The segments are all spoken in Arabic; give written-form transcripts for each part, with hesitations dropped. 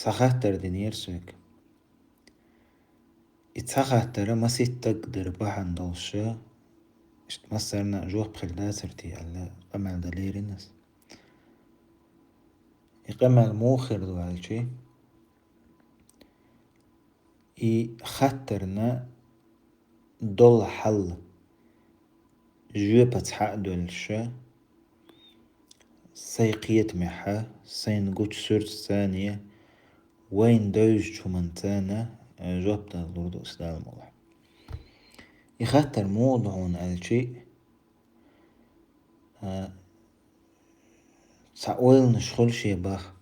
تخاطر دينير سوك اتخاطر ما تقدر بحن دوشة اشتمسرنا جوه بخلداسرتي على قمع دليرنس يقمع الموخر دو عالشي خطرنا دول حل جوه بتحق دولشة سيقيت محا سين قوش سورت ثانية وين دوج شمنتانا جوابتا اللوردو استدال الموضوع يخطر موضوعون عالشي سأقول نشخل شي باخ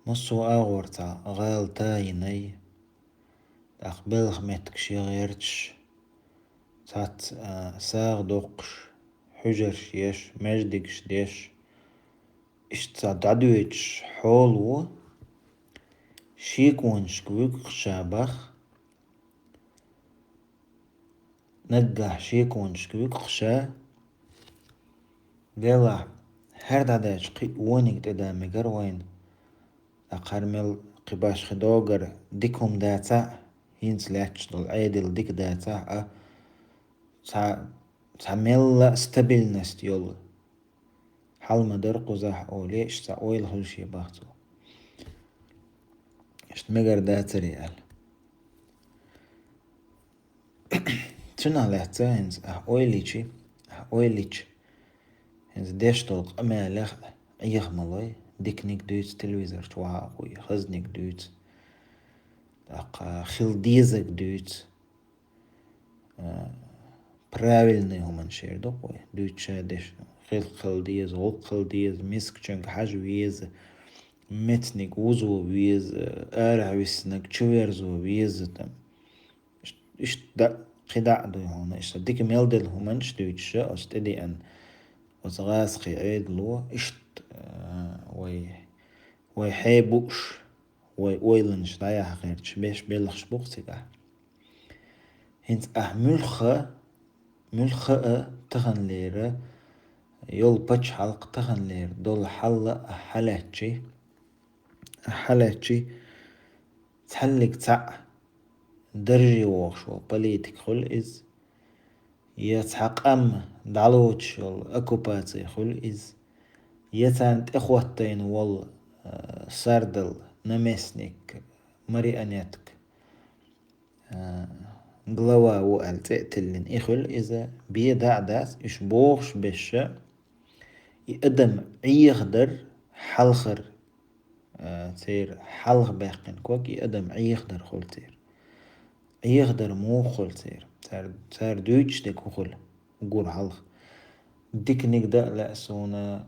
مصو آغورتا غال تايني أقبل متك شي غيرتش سات ساغ دوقش حجر شيش مجدكش ديش اشتاد عدويتش حولو شيكونش كويك شابخ نجح شيكونش كويك خشا قال هرد عداش قي وينك تدا مجر وين أقرمل قباش خدوغر ديكهم داتا هينس لاتش دول عيدل ديك داتا تعمل ستابيلنس يول حال مدر قزح أولي اشتا أويل هل شي باختو اشت مجر داتا ريال تنا لحتا هنز أويليتش هنز ديش طلق أما لخ أيخ ملاي ديكنيك دوت تلويزر توها أخوي خزنيك دوت خيل ديزك دوت правильный همان شير دوقوي دوت شادش خيل ديز غل ديز مسك چنك حاج ويز متنك وزو ويز آرع ويسنك چويرزو ويز تم إش دا قدع دو هون إش ديك ميلدل همانش دوتش أستدي أن وصغاس قيعيد لو إشت وي حيبوش وي ويلنش دايا حقيرتش بيش بيلخش بوقتك هنت ملخة تخن ليرة يول باتش حلق تخن لير دول حلاتشي تحلق تع درجي ووخشو بليتك خل إز يتحق دعلوتش يول أكوباتي خل إز يتانت إخوتين وال ساردل نمسنك مري أنيتك قلوا وقال تقتلن إخل إذا بيدع داس إش بوغش بشا يقدم يخدر حلخر تير حلخ باقين كوك يقدم يخدر خل تير يخدر مو خل تير تار دوتش ديك خل قول حلخ ديك نقدر لأسونا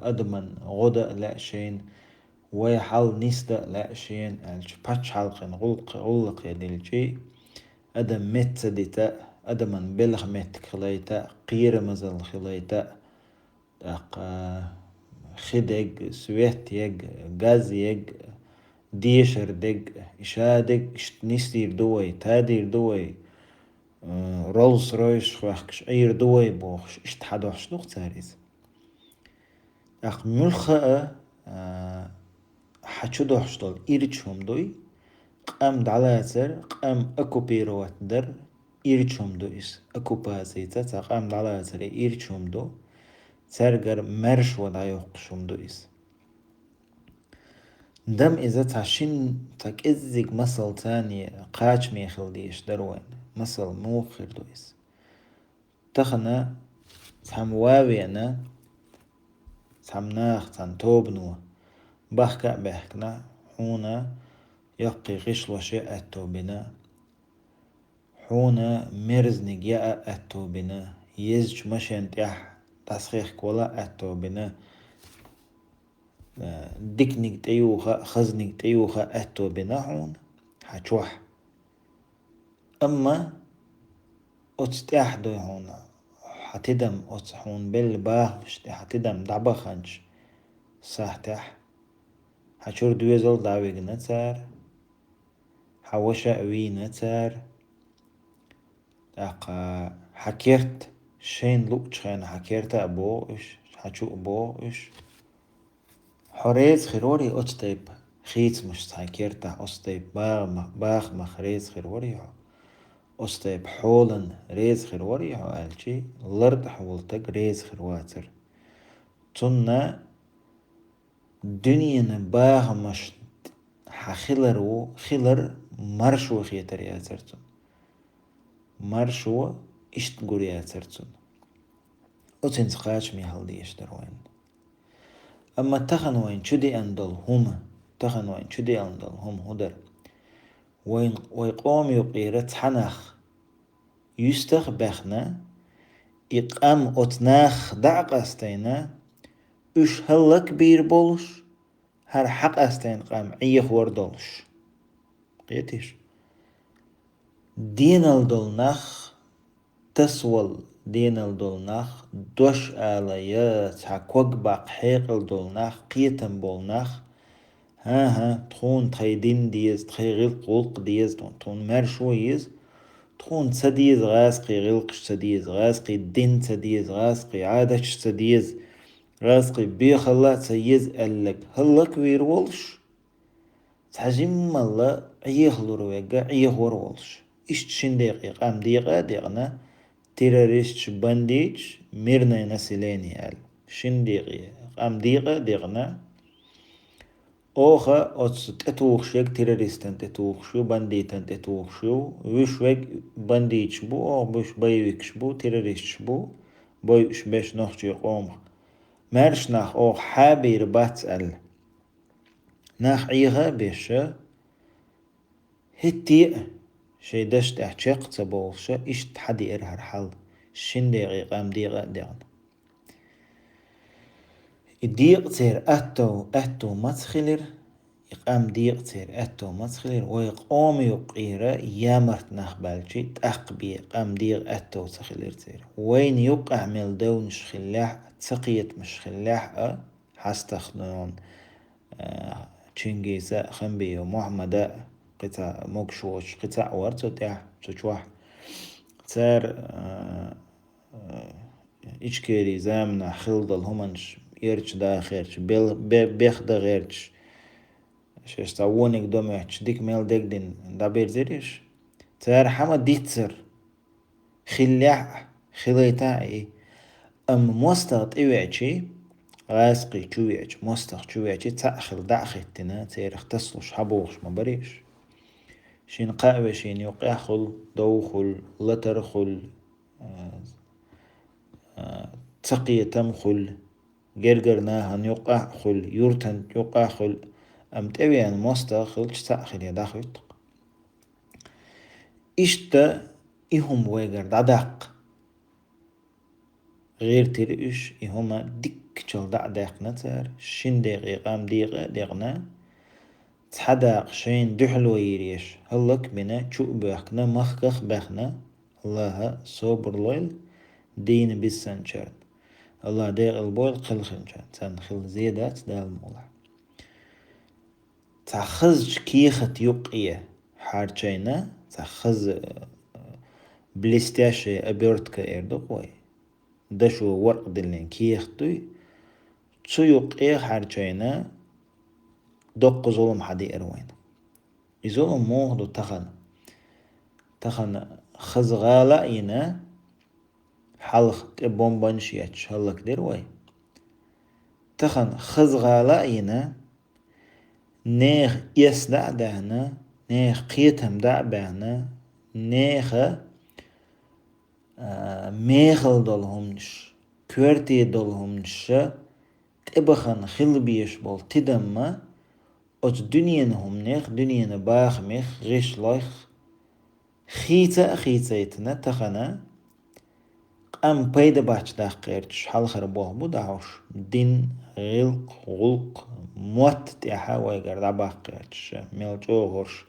أدمن غدا لأشين ويحل نسدا لأشين الش باتش حلقين غلق يدلجي أدم مت ديتا أدمن بلغ مت خليتا قير مزل خليتا خدق سويت يج غاز يج ديشر دق إشادق نستير دوي تادير دوي رولز رويس خوخش أير دوي بوخش اشتحدوش دوخ تاريز ملخة حچو دوخش دول إيرتشهم دوي قام دعلاتر قام أكوبيروات در إيرتشهم دويس أكوبازيتا قام دعلاتر إيرتشهم دو ترجر مرش ودايوقشهم دويس دم إذا تعشين تكزيك مسل تاني قاش ميخل ديش دروين مسل موخر دويس تخنا تحم واوينا تحم ناخ تان توبنو بحكنا حونا يقي غشلو شيء التوبنا حونا مرزنك يا التوبنا يزج مشان تيح تصخيخ كولا التوبنا ديكنيك تيوخا خزنيك تيوخا التوبنا حون حتوح أما أتستيح دو هون حتدم أتحون بالباه مش حتدم دعبخنش ساحتح حشور دويزل دعويق نتار حوشا أوي نتار حكيرت شين لوكش خان حكيرت أبو إش حشو أبو إش حريز خيروري أتطيب خيت مش تحكيرتا أستيب باغ مخريز خيروري أستيب حولن ريز خيروري ألشي لرد حولتك ريز خيرواتر تنا دنيا باغ مش حخلر خلر مرشو خيتر ياترتون مرشو اشت قول ياترتون أتنس قاش مي هالدي اشتروين أما تخن وين شدي أندل هما تخن وين شدي أندل هم هدر وين ويقوم يقيرت حنخ يستخ بخنا إقام أتناخ دعق أستينا إش هلك بير بولش هر حق أستين قام عيخ وردولش قيتيش دين الدولناخ تسول دين الدولناخ دوش آليات حكوك باق حيق الدولناخ قيتن بولناخ ها تخون تخي دين ديز تخي غيل قولق ديز تخون مرشو يز تخون تسديز غاسقي غلقش تسديز غاسقي دين تسديز غاسقي عادش تسديز غاسقي بيخ الله تسيز قالك هلك ويرولش تحجم الله عيخ لرويقا عيخ ورولش إشت شن دقيقة أم دقيقة دقنا تيراريست بانديج ميرنا نسليني قال شن دقيقة أم دقيقة دقنا أوخا أتس تتوخشيك تيراريستن تتوخشو بانديتن تتوخشو وشوك بانديج بو أو بوش بايوكش بو تيراريست بو بايوش باش نخشي قوم مارش ناخ أوخ حابير باتسأل ناخ عيغا بيش هتي شي دشت احشق تبولش إشت حدي إرهر حل شن دقيقة أم دقيقة دقنا الديق تير أتو متخلر يقام ديق تير أتو متخلر ويقوم يقيرا يامرت نخبالشي تأقبي قام ديق أتو تخلر تير وين يقع عمل دونش خلاح تقيت مش خلاح حستخدمون تشنجيزا خنبي ومحمد قطع موكشوش قطع ورتو تاع تشوح تار إشكيري زامنا خلد الهمنش يرش دا خيرش بيخ دا غيرش شش تعونك دوميش ديك ميل ديك دين دا بيرزيريش تار حما ديتسر خلاح خليتاعي أم موستغط إيوعشي غاسقي تشويعش موستغ تشويعشي تأخل داخلتنا تير اختصلش حبوش ما بريش شين قاوة شين يقاخل دوخل لترخل تقية تمخل جرجرناها يقاخل يورتن يقاخل أم تبيان موستغل تأخل يداخل إشتا إهم ويجر دعداق غير تريش إهما ديك تشل دعداق نتر شين دقيقة أم دقيقة دقنا تحداق شين دحلو يريش هلك بنا شو بخنا مخخ بخنا الله صبر ليل دين بالسنشر الله دير البول خل خنشر تنخل زيادات دا المولع تخزج كيخة يقية حارجينا تخز بليستاشي أبيرتك إردو قوي دشو ورق دلين كيختوي تسو يقية حارجينا دق ظلم حدي إروين يظلم موهدو تخن خزغالا إنا حلق تبون بنشياتش هلك ديروي تخن خزغالا إنا نيخ يسدع دهنا نيخ قيتهم دع بهنا نيخ ميخل دولهمش كورتي دولهمش تبخن خلبيش بول تدما أت دنيانهم نيخ دنيان باخ ميخ غيش لايخ خيتنا تخنا قام بيدا باش داقيرتش حال خربوه بودعوش دين غلق موت تيحا ويقر دعباقيرتش ميلجو غرش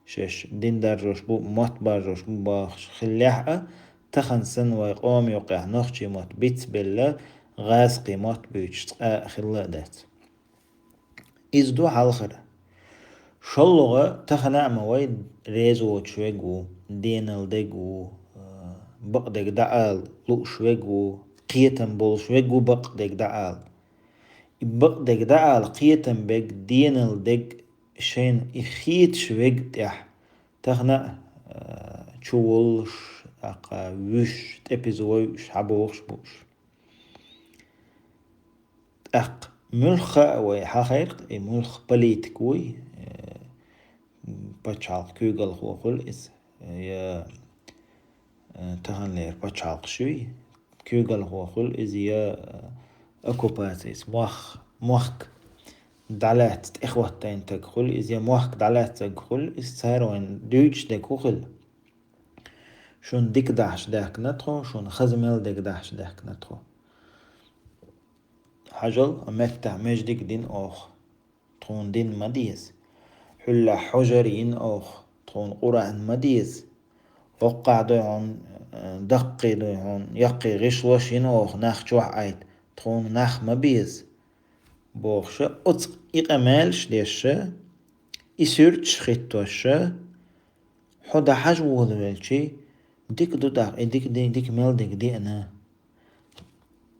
شش دين درجوش بو موت باجوش بو باخش خلاحة تخن سن ويقوم يوقع نخشي موت بيت بالله غاسقي موت بيوش خلا دات إزدو حال خرا شلغة تخنا مويد ريزو تشويقو دينال ديقو بقدك دعال لو شويقو قيتن بول شويقو بقدك دعال يبق دق دعال قيتن بق دينل دق شين يخيت شويق تح تخنا تشولش أقا وش تبيزوش حبوش بوش أق ملخ وحخير ملخ بليتكوي بتشعل كوغل هو خل إس يا تهان لير بتشعل شوي كوغل هو خل إز يا أكوباتيس موخك دعلات إخوة تين تقول إذا موحك دعلات تقول إستهروين دوش دقول شون ديك داش داك نتخو شون خزمل ديك داش داك نتخو حجل أمتع مش ديك دين أوخ تخون دين مديز حلا حجرين أوخ تخون قرآن مديز وقع دوهون دقي دوهون يقي غشوشين أوخ ناخ جوح عيد تخون ناخ مبيز بوخشة أتق إقامالش ديشة إسيرتش خيتوشة حدا حاج وولوالشي ديك دو داق ديك مال دي أنا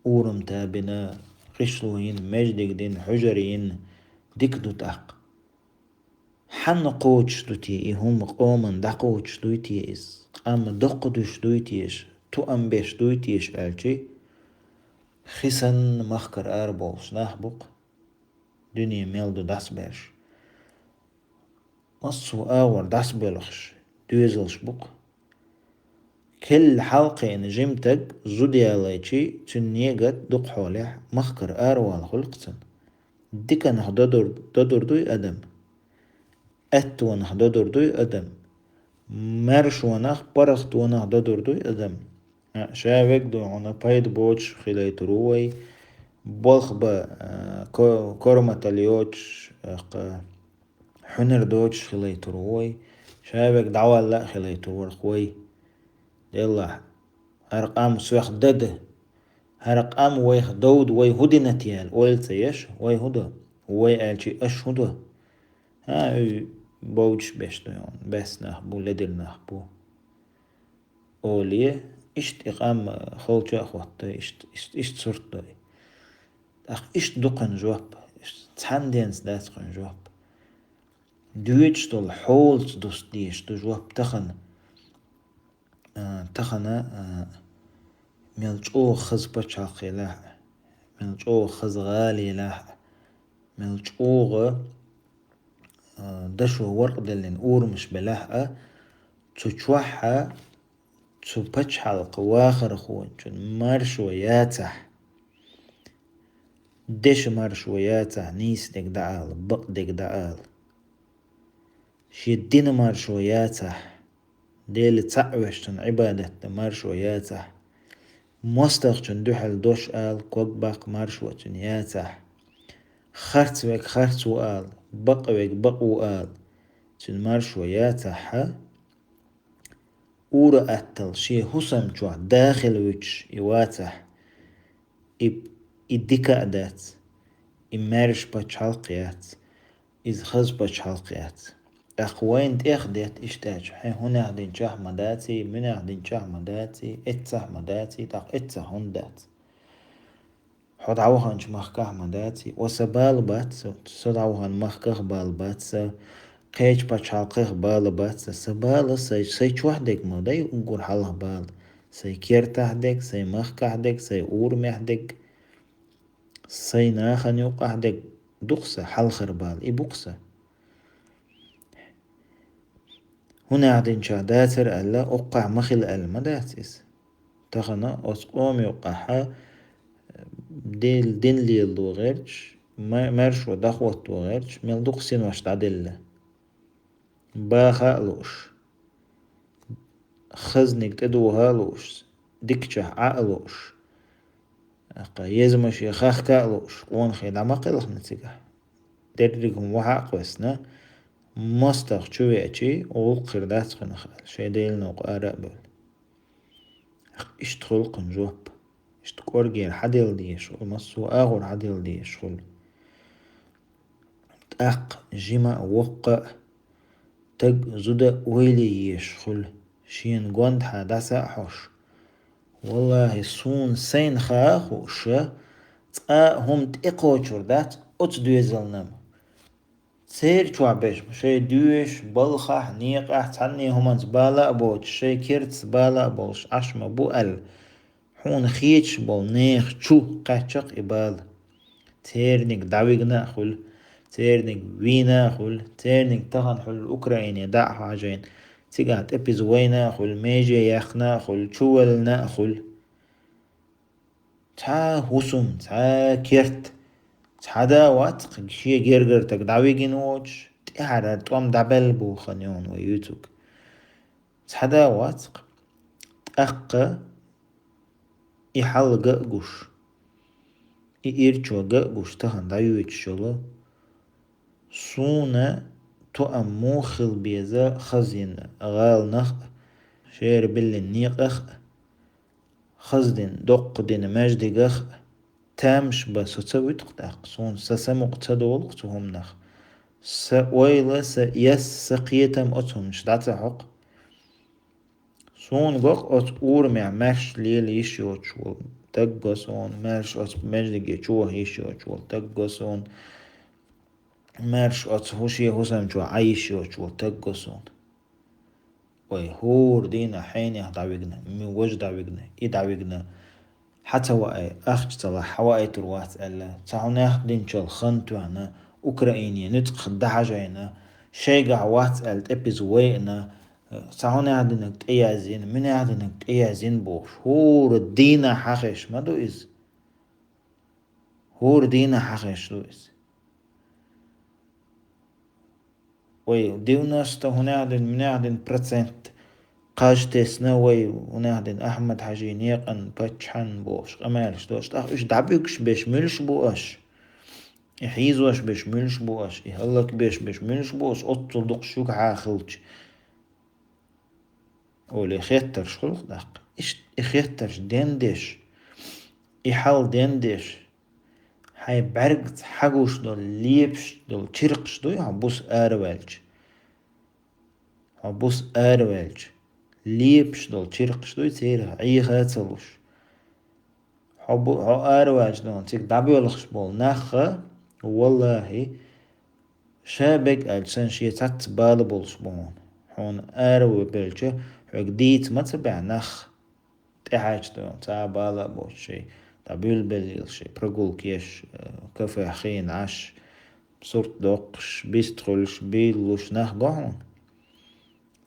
أورم تابنا قشلوين مجدك دين حجرين ديك دو داق حن قوتش دوتي هم قومن دقوتش دوتي إس أما دقدوش دوتيش تو أم بيش دوتيش ألشي خسن مخكر أربوش نحبق دنيا ميلدو داس بيش مصو آور داس بيلخش دوزلش بق كل حلقة إن جمتك زودياليتشي تنيجت دق حولح مخكر أروال خلقتن ديكا نح ددر دوي أدم أت ونح ددر دوي أدم مرش ونخ برخت ونح ددر دوي أدم شابك دو عنا بايد بوش خليت روي بلخ با كورمة اليوتش حنر دوتش خليت روي شابك دعوة لا خليت روي خوي يلا هرقام سويخ دده هرقام ويخ دود وي هدي نتيال ويل تيش وي هدا وي آلشي أش هدا ها بوش بيشتو يون بس نخبو لدل نخبو أوليه إشت إقام خلجة أخوات إشت صرت إشت دقن جواب إشت تحندينس داتقن جواب دويتش دول حولت دوست ديش دو جواب تخنا ملجو خز بچاقي لاح ملجو خز غالي لاح ملجو دشو ورق دلين اور مش بلاحة تشوحها تشو بچحل قواخر خوان چون مرشوياتح دش مرشوياتح نيس ديك دعال بق ديك دعال شيدين مرشوياتح ديل تعوشتن عبادة مرشوياتح مستغشن دوحل دوش آل كوك باق مرشوتن ياتح خرت ويك خرت وآل بق ويك بق وآل تن مرشوياتح أورا أتل شي حسم جوع داخل ويتش يواتح إديكا أدات إمارش باش حلقيات إذ خز باش حلقيات أخوين تأخدت إشتاج حين هنا هدين شاه مداتي من هدين شاه مداتي إتسح مداتي تاق إتسح هندات حد عوهنش مخكاه مداتي وسبال بات سد عوهن مخكاه بال بات قيج باش حلقه بال بات سبال سي وحدك مداي انقر حله بال سي كيرته دك سي مخكاه دك سي اور مهدك سي ناخن يوقع دك دقسة حلخر بال إبقسة هنا عدين شاداتر ألا أقع مخل المداتس تخنا أسقوم يوقعها ديل دين لي اللوغيرش مرش ودخوة وغيرش ميل دقسين واش تعدل باخالوش خزنك تدو هالوش ديكشه عقلوش أقا يزمش يخاخ كالوش قوان خيد عماقلخ نتيجه درجهم وحق وسنا مستخ شوي أشي أول قردات خنخال شي ديل نوق آراء بول اشتغل قنجوب اشتكور جير حديل دي شغل مصو آغور حديل دي شغل تأق جمع وقع تق زودة ويلي يشغل شين قوند حدث حوش والله سون سين خاخ وش هم تقوشر دات أت دوزلنم سير شو عبيش شي دوش بلخح نيقح تعني هما زبالة بوش شي كيرت زبالة بوش عشمة بو ال حون خيتش بول نيخ شو قاتشق إبال تيرنيك داويقنا خل تيرنيك وينا خل تيرنيك تخن خل أوكرانيا داع حاجين تيقات إبيزوينا خل ميجي يخنا خل شوالنا خل تا هسوم تا كيرت تحدا واتق شي جيرجر تك داويقين ووش تحدا توم دابل بو خنيون ويوتوك تحدا واتق أقا يحل قوش إيرتشو قوش تخن دايويتش شلو سونا تو أموخل بيزا خزين غال نخ شير باللي نيقخ خزدين دق دين مجدقخ تامش بسوتسويت قداق سون سسمق تدول قتهم نخ ويلا يس سقيتم أتهم شدعت حق سون قق أت أورمع مرش ليل يشيوش تقو سون مرش أت مجدقي چوه يشيوش تقو سون مرش أت هوشي هوسم جو عايشيوش تقو سون وي هور دينا حيني دعوقنا مي وج دعوقنا إي دعوقنا حتى وأي أخج تلا حوائي تروات ألا تعوناخ دين شل خنتو أنا أوكرانيا نتق دحجينا شيقع وات ألت إبزوينا تعوناخ دينك تأيازين من دينك تأيازين بوش هور دينا حقش ما دو إز هور دينا حقش دو إز وي ديوناش هنا من برسنت قاج تسنا وي ونهدن أحمد حجين يقن بتشحن بوش قمالش دوش تاخ إش دعبيكش بيش ملش بوش يحيزوش بيش ملش بوش يهلك بيش ملش بوش أطل دقشوك عاخلج ولي خيترش خلق داق إش إخيترش دندش إحال دندش هاي برقت حقوش دول ليبش دول تشرقش دول عبوس آروالج عبوس آروالج ليبش دول تشرقش دول تيرها عي خاتلوش حبو أرواج دون تيك دعبي والخش بول نخا والله شابك ألسان شي تات بال بولش بون حون أرو بلجة حق ديت ما تبع نخ تحاج دون تا بالا بول شي تابيل بليل شي برقول كيش كفا خين عش صورت دوقش بيستخلش بيلوش نخ قهون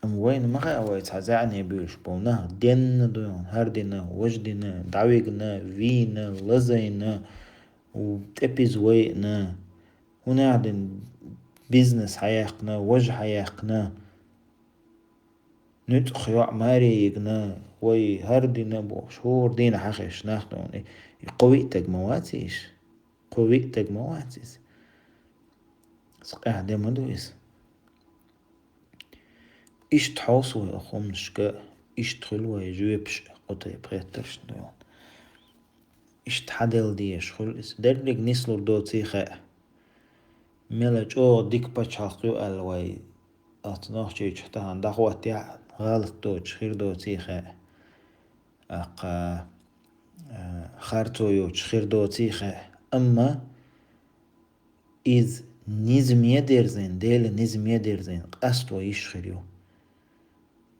أم وين ما أويت حزعني بيش بولنا دين دون هردنا وجدنا دعويقنا فينا لزينا وتأبيزوينا هنا عدن بيزنس حياقنا وجه حياقنا نتخ ماري يقنا وي هردنا بوشور دينا حقش ناخدون قويتك مواتيش قويتك مواتيس سقاه دي مدويس إيش تحوصو يا أخو مشكا إيش تخلو يجوبش قطع بريترش دون إيش تحدل ديش خلص درلق نسلور دو تيخا ملج أو ديك بچاقيو ألوي أتناخ جيج تهان دخوات يا غلط دوش خير دو تيخا أقا خارتو يوش خير دو تيخا أما إذ نزم يدرزين ديل نزم يدرزين قاستو يشخريو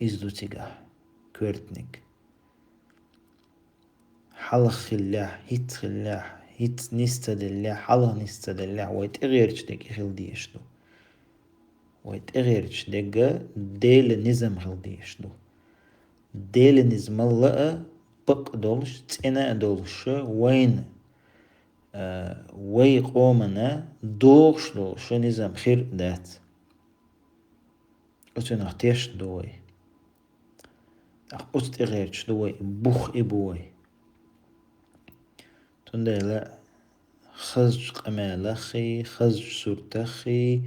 إذ دو تيقا كورتنك حلخ الله هيت الله هيت نستد الله حلخ نستد الله ويتغيرش ديك يخل ديشتو ويتغيرش ديك ديل نزم خل ديشتو ديل نزم الله بق دولش تنا دولش وين وي قومنا دوغش دولش نزم خير دات أتو نختيش دوي أتغيرش دوي بوخ إبوي تندي لا خزج قمالخي خزج سورتخي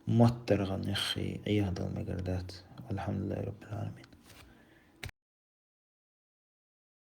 مطر غنخي أي هذا المقردات والحمد لله رب العالمين.